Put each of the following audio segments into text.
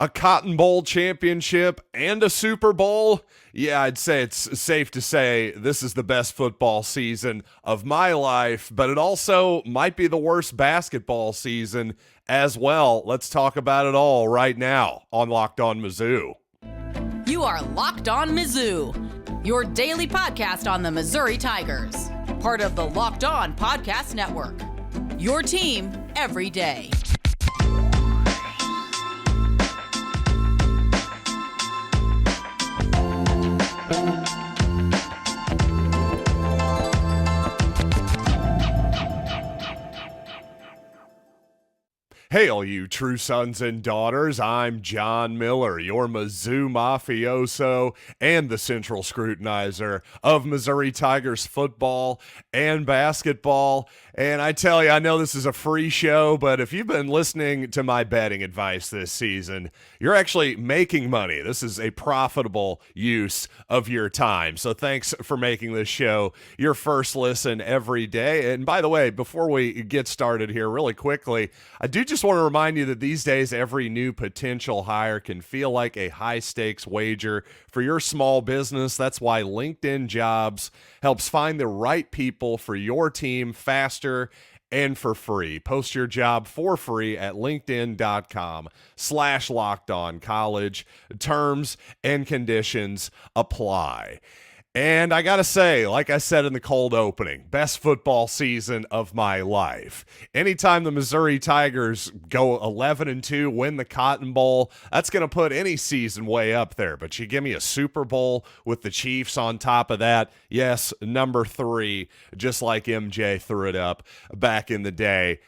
A Cotton Bowl championship and a Super Bowl? Yeah, I'd say it's safe to say this is the best football season of my life, but it also might be the worst basketball season as well. Let's talk about it all right now on Locked On Mizzou. You are Locked On Mizzou, your daily podcast on the Missouri Tigers, part of the Locked On Podcast Network, your team every day. Hey, all you true sons and daughters, I'm John Miller, your Mizzou mafioso and the central scrutinizer of Missouri Tigers football and basketball. And I tell you, I know this is a free show, but if you've been listening to my betting advice this season, you're actually making money. This is a profitable use of your time. So thanks for making this show your first listen every day. And by the way, before we get started here really quickly, I do just want to remind you that these days, every new potential hire can feel like a high-stakes wager for your small business. That's why LinkedIn Jobs helps find the right people for your team faster and for free. Post your job for free at linkedin.com/lockedoncollege. Terms and conditions apply. And I got to say, like I said in the cold opening, best football season of my life. Anytime the Missouri Tigers go 11-2, win the Cotton Bowl, that's going to put any season way up there. But you give me a Super Bowl with the Chiefs on top of that, yes, number 3, just like MJ threw it up back in the day.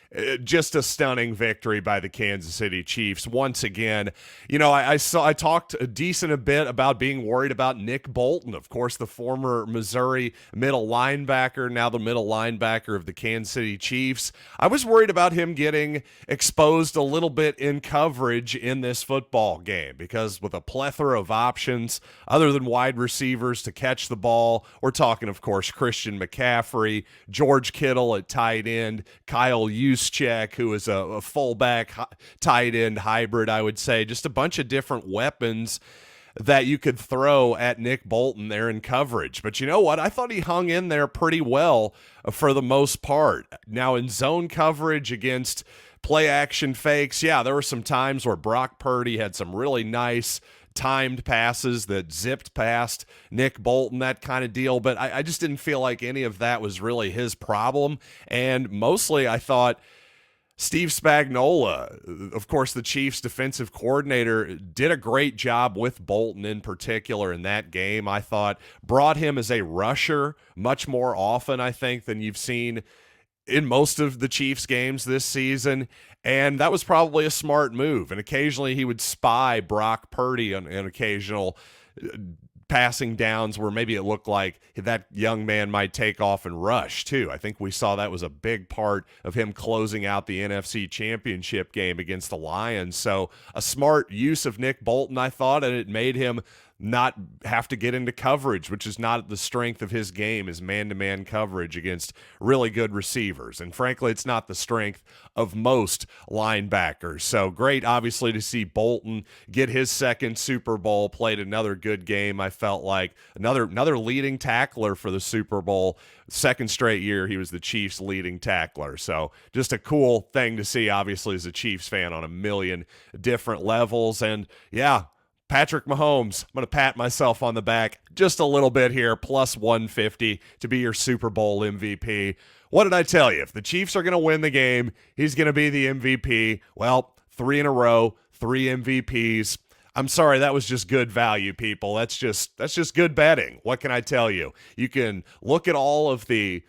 Just a stunning victory by the Kansas City Chiefs. Once again, you know, I talked a decent bit about being worried about Nick Bolton, of course, the former Missouri middle linebacker, now the middle linebacker of the Kansas City Chiefs. I was worried about him getting exposed a little bit in coverage in this football game because with a plethora of options other than wide receivers to catch the ball, we're talking, of course, Christian McCaffrey, George Kittle at tight end, Kyle Juszczyk, who is a fullback tight end hybrid, I would say, just a bunch of different weapons that you could throw at Nick Bolton there in coverage. But you know what? I thought he hung in there pretty well for the most part. Now, in zone coverage against play action fakes, yeah, there were some times where Brock Purdy had some really nice timed passes that zipped past Nick Bolton, that kind of deal. But I just didn't feel like any of that was really his problem. And mostly I thought Steve Spagnuolo, of course, the Chiefs defensive coordinator, did a great job with Bolton in particular in that game. I thought brought him as a rusher much more often, I think, than you've seen in most of the Chiefs games this season. And that was probably a smart move. And occasionally he would spy Brock Purdy on an occasional passing downs where maybe it looked like that young man might take off and rush too. I think we saw that was a big part of him closing out the NFC Championship game against the Lions. So a smart use of Nick Bolton, I thought, and it made him not have to get into coverage, which is not the strength of his game, is man-to-man coverage against really good receivers. And frankly, it's not the strength of most linebackers. So great, obviously, to see Bolton get his second Super Bowl, played another good game. I felt like another leading tackler for the Super Bowl. Second straight year, he was the Chiefs' leading tackler. So just a cool thing to see, obviously, as a Chiefs fan on a million different levels. And yeah, Patrick Mahomes, I'm going to pat myself on the back just a little bit here, plus 150 to be your Super Bowl MVP. What did I tell you? If the Chiefs are going to win the game, he's going to be the MVP. Well, 3 in a row, 3 MVPs. I'm sorry, that was just good value, people. That's just good betting. What can I tell you? You can look at all of the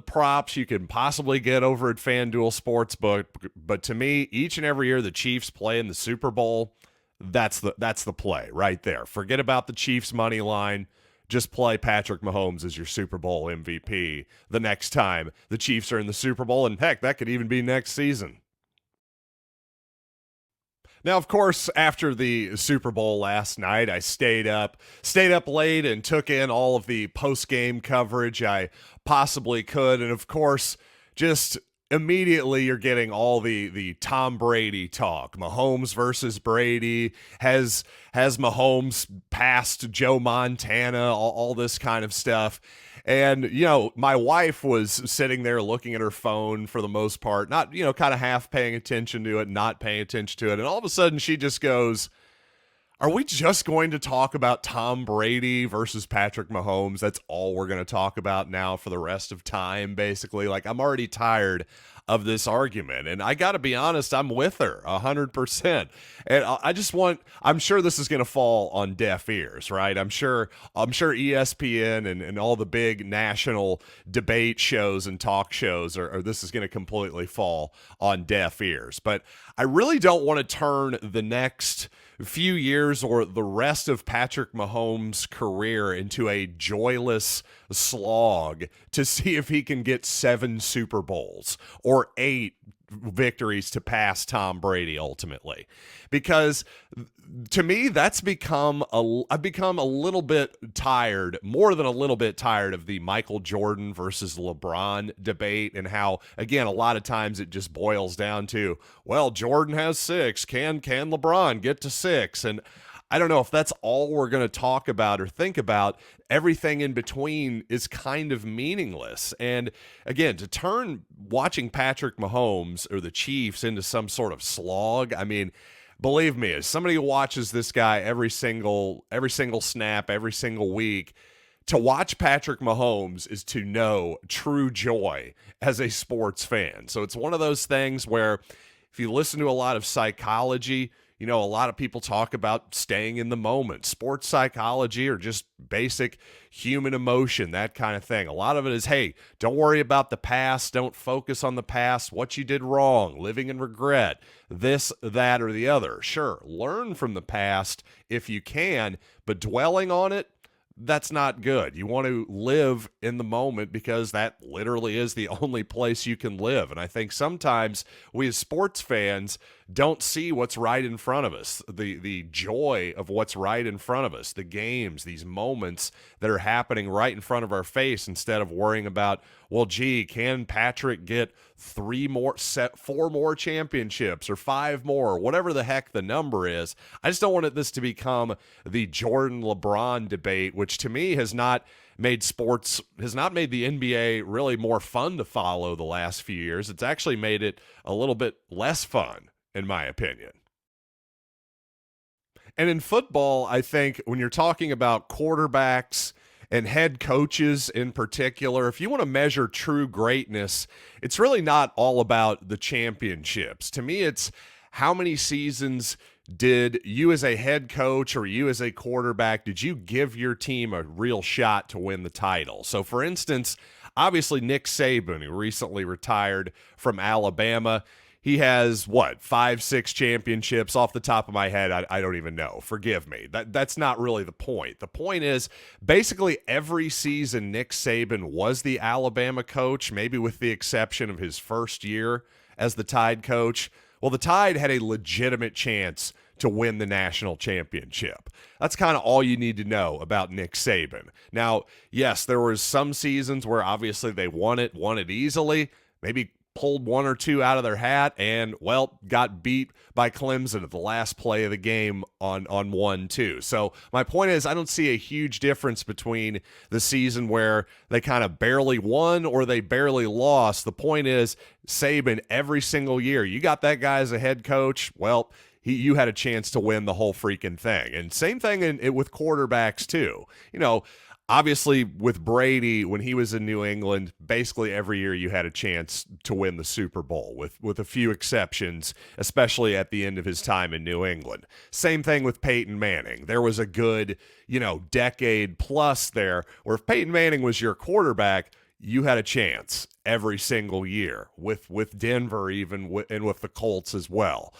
props you can possibly get over at FanDuel Sportsbook, but to me, each and every year the Chiefs play in the Super Bowl, that's the play right there. Forget about the Chiefs money line. Just play Patrick Mahomes as your Super Bowl MVP the next time the Chiefs are in the Super Bowl, and heck, that could even be next season. Now, of course, after the Super Bowl last night, I stayed up late and took in all of the post-game coverage I possibly could, and of course, just immediately you're getting all the Tom Brady talk. Mahomes versus Brady. Has Mahomes passed Joe Montana? All this kind of stuff. And, my wife was sitting there looking at her phone for the most part, not, kind of half paying attention to it, not paying attention to it. And all of a sudden she just goes, are we just going to talk about Tom Brady versus Patrick Mahomes? That's all we're going to talk about now for the rest of time, basically. Like, I'm already tired of this argument. And I got to be honest, I'm with her 100%. And I'm sure this is going to fall on deaf ears, right? I'm sure ESPN and all the big national debate shows and talk shows this is going to completely fall on deaf ears. But I really don't want to turn the next few years or the rest of Patrick Mahomes' career into a joyless slog to see if he can get 7 Super Bowls or 8 victories to pass Tom Brady ultimately. Because to me, I've become a little bit tired, more than a little bit tired of the Michael Jordan versus LeBron debate, and how, again, a lot of times it just boils down to, well, Jordan has 6. Can LeBron get to 6? And I don't know if that's all we're going to talk about or think about. Everything in between is kind of meaningless. And again, to turn watching Patrick Mahomes or the Chiefs into some sort of slog, I mean, believe me, as somebody who watches this guy every single snap, every single week, to watch Patrick Mahomes is to know true joy as a sports fan. So it's one of those things where if you listen to a lot of psychology, a lot of people talk about staying in the moment, sports psychology, or just basic human emotion, that kind of thing. A lot of it is, hey, don't worry about the past. Don't focus on the past, what you did wrong, living in regret, this, that, or the other. Sure, learn from the past if you can, but dwelling on it, that's not good. You want to live in the moment because that literally is the only place you can live. And I think sometimes we as sports fans don't see what's right in front of us, the joy of what's right in front of us, the games, these moments that are happening right in front of our face, instead of worrying about, well, gee, can Patrick get 4 more championships or 5 more, or whatever the heck the number is. I just don't want this to become the Jordan LeBron debate, which to me has not made the NBA really more fun to follow the last few years. It's actually made it a little bit less fun, in my opinion. And in football, I think when you're talking about quarterbacks and head coaches in particular, if you want to measure true greatness, it's really not all about the championships. To me, it's how many seasons did you as a head coach or you as a quarterback, did you give your team a real shot to win the title? So, for instance, obviously Nick Saban, who recently retired from Alabama, he has, 5, 6 championships? Off the top of my head, I don't even know. Forgive me. That's not really the point. The point is, basically every season Nick Saban was the Alabama coach, maybe with the exception of his first year as the Tide coach. Well, the Tide had a legitimate chance to win the national championship. That's kind of all you need to know about Nick Saban. Now, yes, there was some seasons where obviously they won it easily, maybe pulled 1 or 2 out of their hat and, got beat by Clemson at the last play of the game on 1-2. So my point is, I don't see a huge difference between the season where they kind of barely won or they barely lost. The point is, Saban, every single year, you got that guy as a head coach, you had a chance to win the whole freaking thing. And same thing with quarterbacks too. Obviously, with Brady, when he was in New England, basically every year you had a chance to win the Super Bowl, with a few exceptions, especially at the end of his time in New England. Same thing with Peyton Manning. There was a good, decade plus there where if Peyton Manning was your quarterback, you had a chance every single year, with Denver even, and with the Colts as well.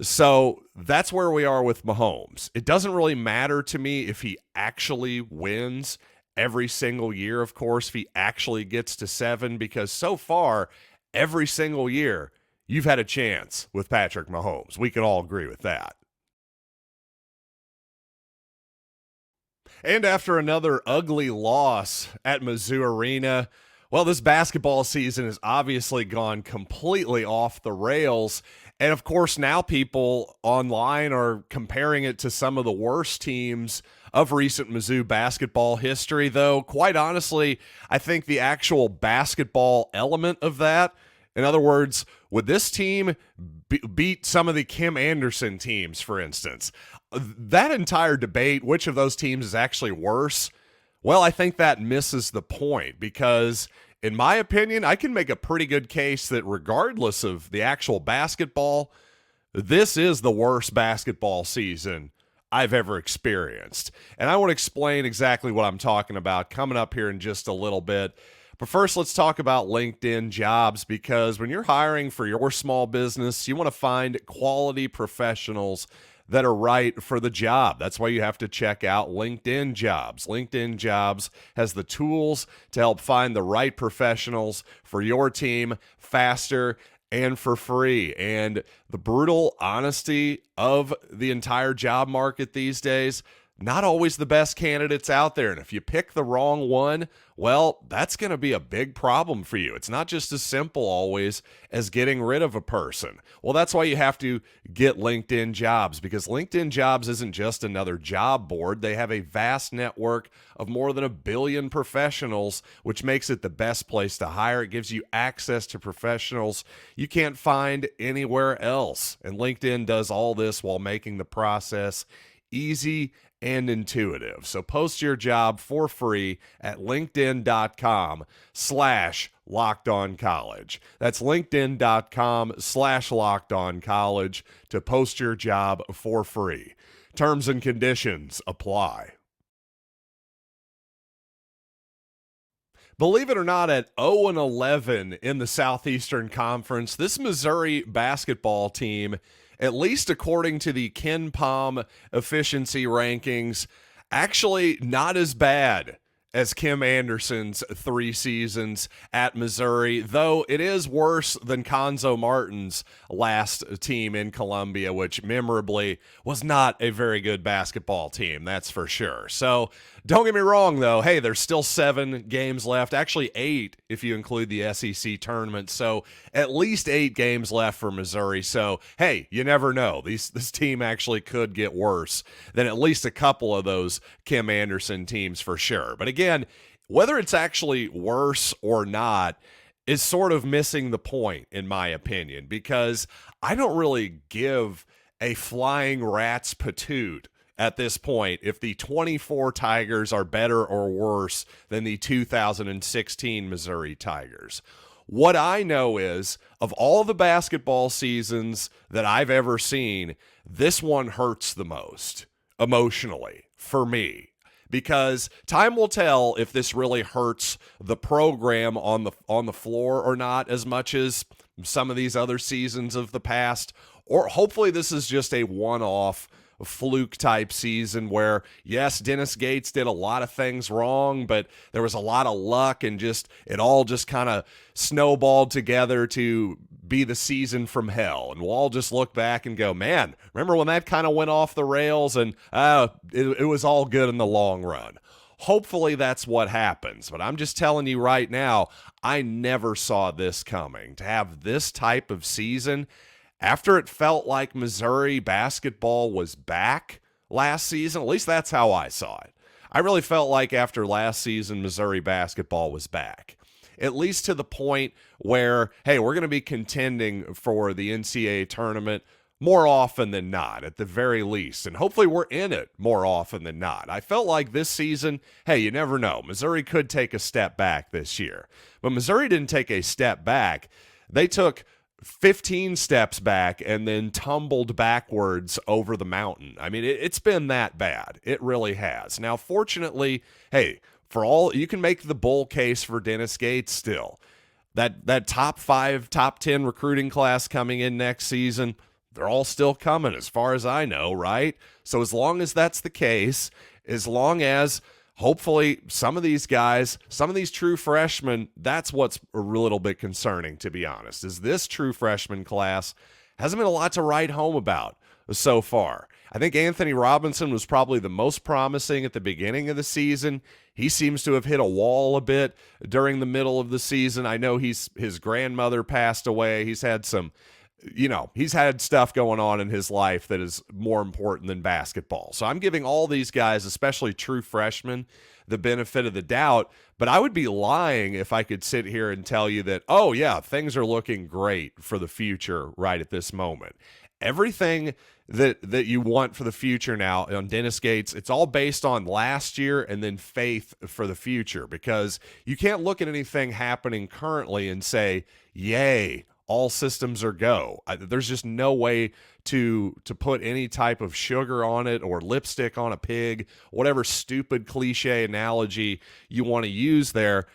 So that's where we are with Mahomes. It doesn't really matter to me if he actually wins every single year, of course, if he actually gets to 7, because so far, every single year, you've had a chance with Patrick Mahomes. We can all agree with that. And after another ugly loss at Mizzou Arena, Well, this basketball season has obviously gone completely off the rails. And of course, now people online are comparing it to some of the worst teams of recent Mizzou basketball history, though, quite honestly, I think the actual basketball element of that, in other words, would this team beat some of the Kim Anderson teams, for instance? That entire debate, which of those teams is actually worse? Well, I think that misses the point because, in my opinion, I can make a pretty good case that regardless of the actual basketball, this is the worst basketball season I've ever experienced. And I want to explain exactly what I'm talking about coming up here in just a little bit. But first, let's talk about LinkedIn Jobs, because when you're hiring for your small business, you want to find quality professionals that are right for the job. That's why you have to check out LinkedIn Jobs. LinkedIn Jobs has the tools to help find the right professionals for your team faster and for free. And the brutal honesty of the entire job market these days, not always the best candidates out there. And if you pick the wrong one, well, that's going to be a big problem for you. It's not just as simple always as getting rid of a person. Well, that's why you have to get LinkedIn Jobs, because LinkedIn Jobs isn't just another job board. They have a vast network of more than 1 billion professionals, which makes it the best place to hire. It gives you access to professionals you can't find anywhere else. And LinkedIn does all this while making the process easy and intuitive. So post your job for free at linkedin.com/lockedoncollege. That's linkedin.com/lockedoncollege to post your job for free. Terms and conditions apply. Believe it or not, at 0-11 in the Southeastern Conference, this Missouri basketball team, at least according to the Ken Pom efficiency rankings, actually not as bad as Kim Anderson's 3 seasons at Missouri, though it is worse than Konzo Martin's last team in Columbia, which memorably was not a very good basketball team, that's for sure. So don't get me wrong, though. Hey, there's still 7 games left, actually 8 if you include the SEC tournament. So at least 8 games left for Missouri. So, hey, you never know. This team actually could get worse than at least a couple of those Kim Anderson teams for sure. But again, whether it's actually worse or not is sort of missing the point, in my opinion, because I don't really give a flying rat's patoot at this point if the 24 Tigers are better or worse than the 2016 Missouri Tigers. What I know is, of all the basketball seasons that I've ever seen, this one hurts the most emotionally for me, because time will tell if this really hurts the program on the floor or not as much as some of these other seasons of the past, or hopefully this is just a one-off fluke type season where, yes, Dennis Gates did a lot of things wrong, but there was a lot of luck and it all just kind of snowballed together to be the season from hell. And we'll all just look back and go, man, remember when that kind of went off the rails and it was all good in the long run. Hopefully that's what happens, but I'm just telling you right now, I never saw this coming. To have this type of season after it felt like Missouri basketball was back last season, at least that's how I saw it. I really felt like after last season, Missouri basketball was back, at least to the point where, hey, we're going to be contending for the NCAA tournament more often than not, at the very least. And hopefully we're in it more often than not. I felt like this season, hey, you never know. Missouri could take a step back this year. But Missouri didn't take a step back. They took 15 steps back and then tumbled backwards over the mountain. I mean, it's been that bad. It really has. Now, fortunately, hey, for all you can make the bull case for Dennis Gates still. That top 5, top 10 recruiting class coming in next season, they're all still coming as far as I know, right? So as long as that's the case, as long as hopefully some of these guys, some of these true freshmen, that's what's a little bit concerning, to be honest, is this true freshman class hasn't been a lot to write home about. so far. I think Anthony Robinson was probably the most promising at the beginning of the season. He seems to have hit a wall a bit during the middle of the season. I know his grandmother passed away. He's had some, he's had stuff going on in his life that is more important than basketball. So I'm giving all these guys, especially true freshmen, the benefit of the doubt. But I would be lying if I could sit here and tell you that, oh yeah, things are looking great for the future right at this moment. Everything that you want for the future now on Dennis Gates, it's all based on last year and then faith for the future, because you can't look at anything happening currently and say, yay, all systems are go. There's just no way to put any type of sugar on it or lipstick on a pig, whatever stupid cliche analogy you want to use there.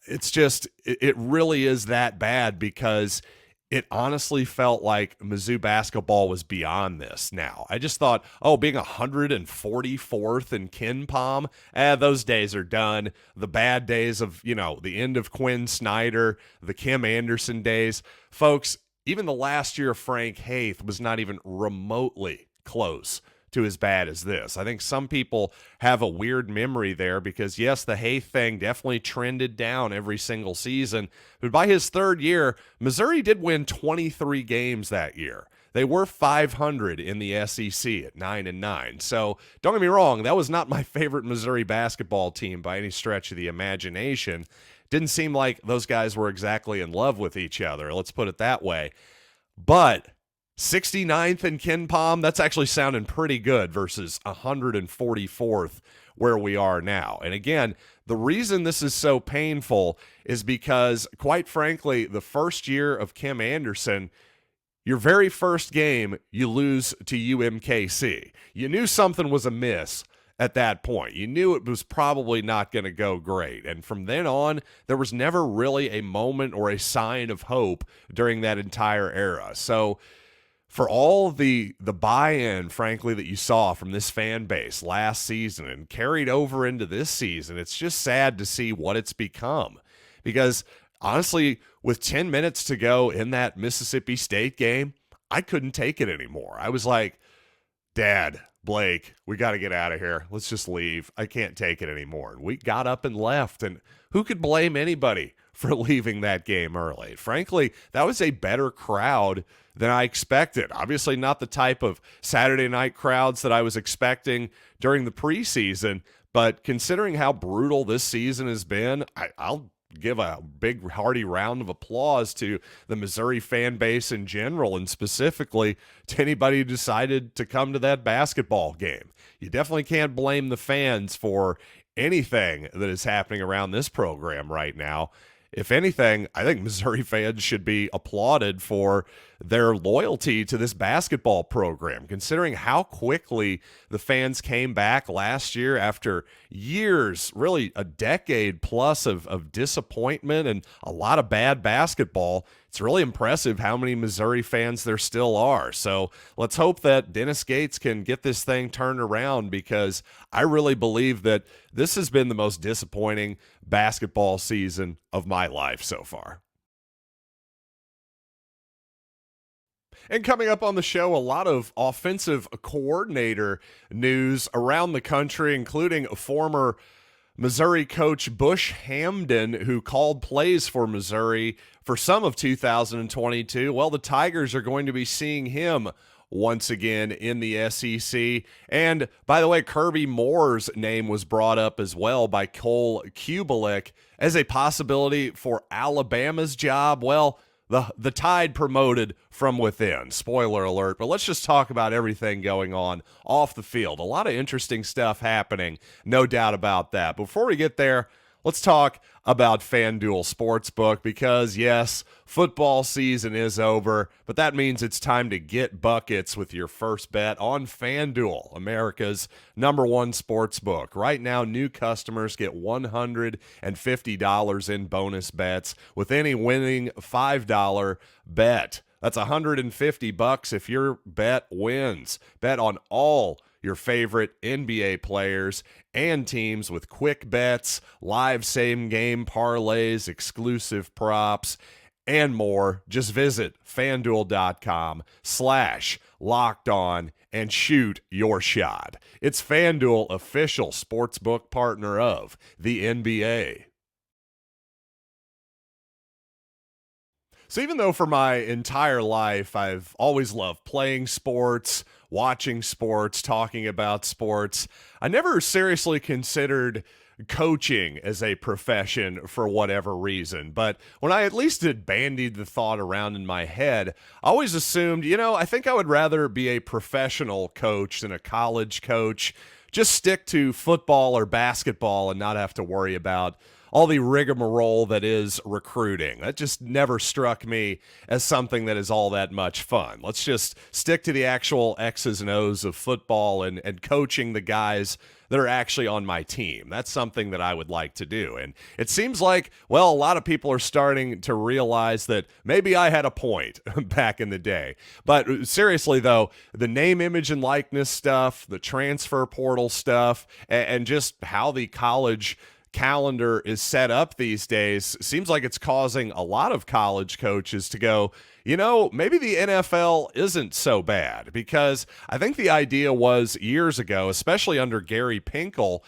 It's just, it really is that bad, because it honestly felt like Mizzou basketball was beyond this now. I just thought, being 144th in Ken Palm, those days are done. The bad days of, the end of Quinn Snyder, the Kim Anderson days. Folks, even the last year of Frank Haith was not even remotely close to as bad as this. I think some people have a weird memory there, because yes, the Haith thing definitely trended down every single season, but by his third year, Missouri did win 23 games that year. They were 500 in the SEC at 9-9. So don't get me wrong, that was not my favorite Missouri basketball team by any stretch of the imagination. Didn't seem like those guys were exactly in love with each other, let's put it that way. But 69th in Ken Palm, that's actually sounding pretty good versus 144th where we are now. And again, the reason this is so painful is because, quite frankly, the first year of Kim Anderson, your very first game, you lose to UMKC. You knew something was amiss at that point. You knew it was probably not going to go great. And from then on, there was never really a moment or a sign of hope during that entire era. So for all the buy-in, frankly, that you saw from this fan base last season and carried over into this season, it's just sad to see what it's become. Because honestly, with 10 minutes to go in that Mississippi State game, I couldn't take it anymore. I was like, Dad, Blake, we got to get out of here. Let's just leave. I can't take it anymore. And we got up and left. And who could blame anybody for leaving that game early? Frankly, that was a better crowd than I expected. Obviously not the type of Saturday night crowds that I was expecting during the preseason, but considering how brutal this season has been, I'll give a big hearty round of applause to the Missouri fan base in general, and specifically to anybody who decided to come to that basketball game. You definitely can't blame the fans for anything that is happening around this program right now. If anything, I think Missouri fans should be applauded for their loyalty to this basketball program, considering how quickly the fans came back last year after years, really a decade plus of disappointment and a lot of bad basketball. It's really impressive how many Missouri fans there still are. So let's hope that Dennis Gates can get this thing turned around, because I really believe that this has been the most disappointing basketball season of my life so far. And coming up on the show, a lot of offensive coordinator news around the country, including former Missouri coach Bush Hamdan, who called plays for Missouri for some of 2022. Well, the Tigers are going to be seeing him once again in the SEC. And by the way, Kirby Moore's name was brought up as well by Cole Kubelik as a possibility for Alabama's job. Well, the Tide promoted from within. Spoiler alert. But let's just talk about everything going on off the field. A lot of interesting stuff happening, no doubt about that. Before we get there, let's talk about FanDuel Sportsbook, because yes, football season is over, but that means it's time to get buckets with your first bet on FanDuel, America's #1 sportsbook. Right now, new customers get $150 in bonus bets with any winning $5 bet. That's $150 if your bet wins. Bet on all your favorite NBA players and teams with quick bets, live same-game parlays, exclusive props, and more. Just visit FanDuel.com/LockedOn Locked On, and shoot your shot. It's FanDuel, official sportsbook partner of the NBA. So even though for my entire life I've always loved playing sports, watching sports, talking about sports, I never seriously considered coaching as a profession for whatever reason. But when I at least had bandied the thought around in my head, I always assumed, I think I would rather be a professional coach than a college coach. Just stick to football or basketball and not have to worry about all the rigmarole that is recruiting. That just never struck me as something that is all that much fun. Let's just stick to the actual X's and O's of football and coaching the guys that are actually on my team. That's something that I would like to do. And it seems like, a lot of people are starting to realize that maybe I had a point back in the day. But seriously, though, the name, image, and likeness stuff, the transfer portal stuff, and just how the college calendar is set up these days seems like it's causing a lot of college coaches to go, maybe the NFL isn't so bad, because I think the idea was years ago, especially under Gary Pinkel,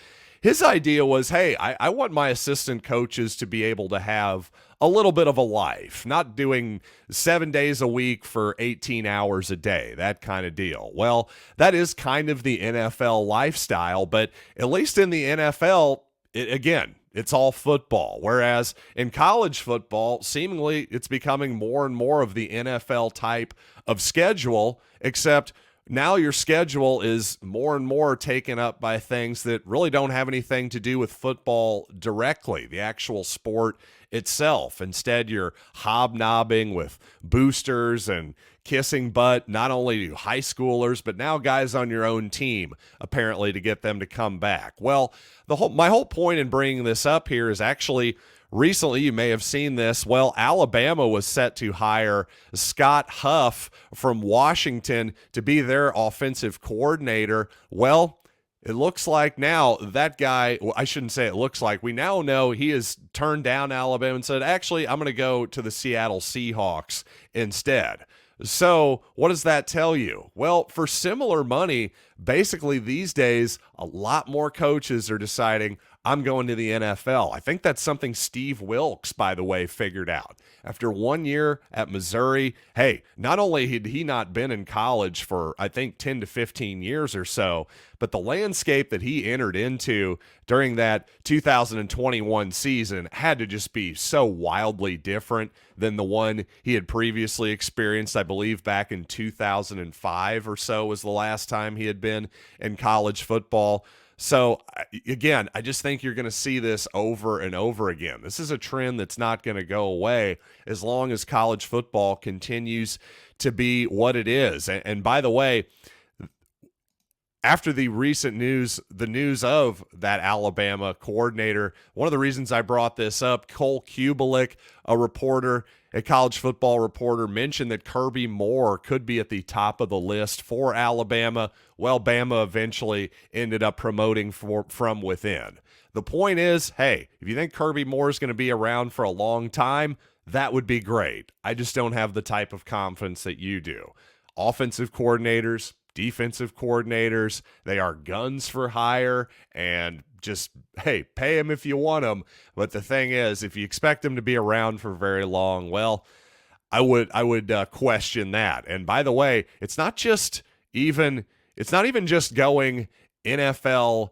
his idea was, hey, I want my assistant coaches to be able to have a little bit of a life, not doing 7 days a week for 18 hours a day, that kind of deal. Well, that is kind of the NFL lifestyle, but at least in the NFL, it's all football. Whereas in college football, seemingly it's becoming more and more of the NFL type of schedule, except now your schedule is more and more taken up by things that really don't have anything to do with football directly, the actual sport itself. Instead, you're hobnobbing with boosters and kissing butt, not only to high schoolers, but now guys on your own team, apparently, to get them to come back. Well, my whole point in bringing this up here is actually recently, you may have seen this. Well, Alabama was set to hire Scott Huff from Washington to be their offensive coordinator. Well, it looks like now that guy, I shouldn't say it looks like, we now know he has turned down Alabama and said, actually, I'm going to go to the Seattle Seahawks instead. So what does that tell you? Well, for similar money, basically these days, a lot more coaches are deciding, I'm going to the NFL. I think that's something Steve Wilkes, by the way, figured out. After 1 year at Missouri, hey, not only had he not been in college for, I think, 10 to 15 years or so, but the landscape that he entered into during that 2021 season had to just be so wildly different than the one he had previously experienced. I believe back in 2005 or so was the last time he had been in college football. So, again, I just think you're going to see this over and over again. This is a trend that's not going to go away as long as college football continues to be what it is. And by the way, after the recent news, the news of that Alabama coordinator, one of the reasons I brought this up, Cole Kubelik, a reporter, a college football reporter, mentioned that Kirby Moore could be at the top of the list for Alabama. Well, Bama eventually ended up promoting from within. The point is, hey, if you think Kirby Moore is going to be around for a long time, that would be great. I just don't have the type of confidence that you do. Offensive coordinators, defensive coordinators, they are guns for hire, and just, hey, pay them if you want them. But the thing is, if you expect them to be around for very long, well, I would question that. And by the way, it's not even just going NFL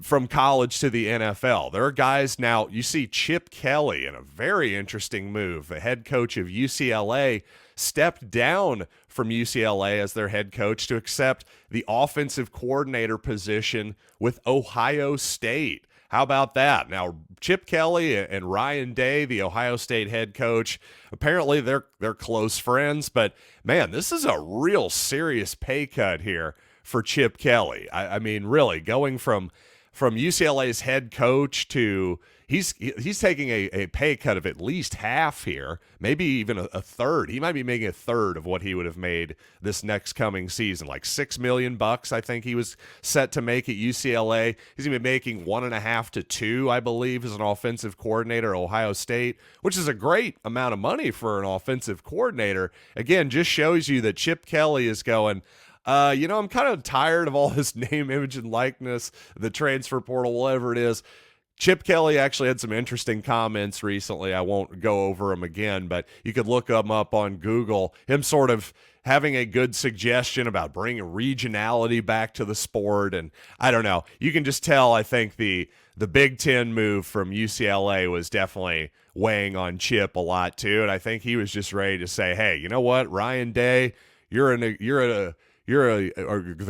from college to the NFL. There are guys now, you see Chip Kelly in a very interesting move. The head coach of UCLA stepped down from UCLA as their head coach to accept the offensive coordinator position with Ohio State. How about that? Now, Chip Kelly and Ryan Day, the Ohio State head coach, apparently they're close friends, but man, this is a real serious pay cut here for Chip Kelly. I mean, really, going from UCLA's head coach to, he's taking a pay cut of at least half here, maybe even a third. He might be making a third of what he would have made this next coming season, like $6 million. I think he was set to make at UCLA. He's gonna be making 1.5 to 2, I believe, as an offensive coordinator at Ohio State, which is a great amount of money for an offensive coordinator. Again, just shows you that Chip Kelly is going, I'm kind of tired of all this name, image, and likeness, the transfer portal, whatever it is. Chip Kelly actually had some interesting comments recently. I won't go over them again, but you could look them up on Google. Him sort of having a good suggestion about bringing regionality back to the sport. And I don't know. You can just tell, I think, the Big Ten move from UCLA was definitely weighing on Chip a lot, too. And I think he was just ready to say, hey, you know what, Ryan Day, you're the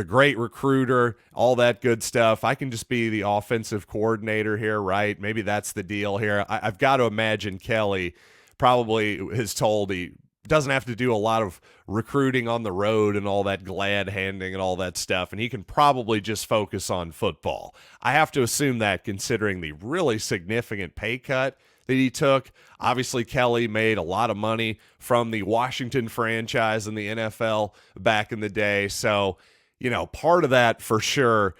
great recruiter, all that good stuff. I can just be the offensive coordinator here, right? Maybe that's the deal here. I've got to imagine Kelly probably is told he doesn't have to do a lot of recruiting on the road and all that glad handing and all that stuff, and he can probably just focus on football. I have to assume that, considering the really significant pay cut that he took. Obviously, Kelly made a lot of money from the Washington franchise in the NFL back in the day. So, part of that for sure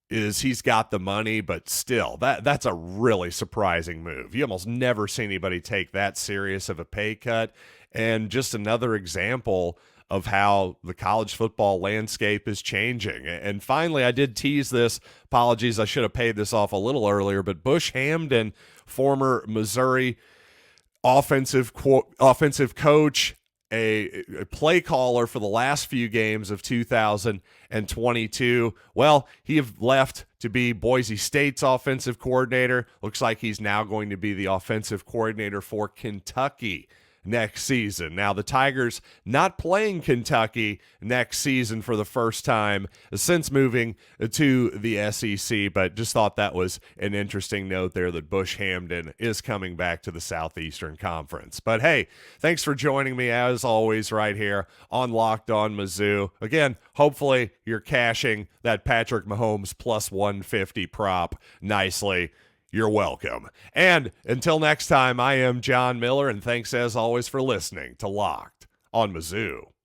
is he's got the money, but still, that's a really surprising move. You almost never see anybody take that serious of a pay cut. And just another example of how the college football landscape is changing. And finally, I did tease this. Apologies, I should have paid this off a little earlier, but Bush Hamdan, former Missouri offensive coach, a play caller for the last few games of 2022. Well, he have left to be Boise State's offensive coordinator. Looks like he's now going to be the offensive coordinator for Kentucky next season. Now, the Tigers not playing Kentucky next season for the first time since moving to the SEC, but just thought that was an interesting note there that Bush Hamdan is coming back to the Southeastern Conference. But hey, thanks for joining me as always right here on Locked On Mizzou. Again, hopefully you're cashing that Patrick Mahomes plus 150 prop nicely. You're welcome. And until next time, I am John Miller, and thanks as always for listening to Locked on Mizzou.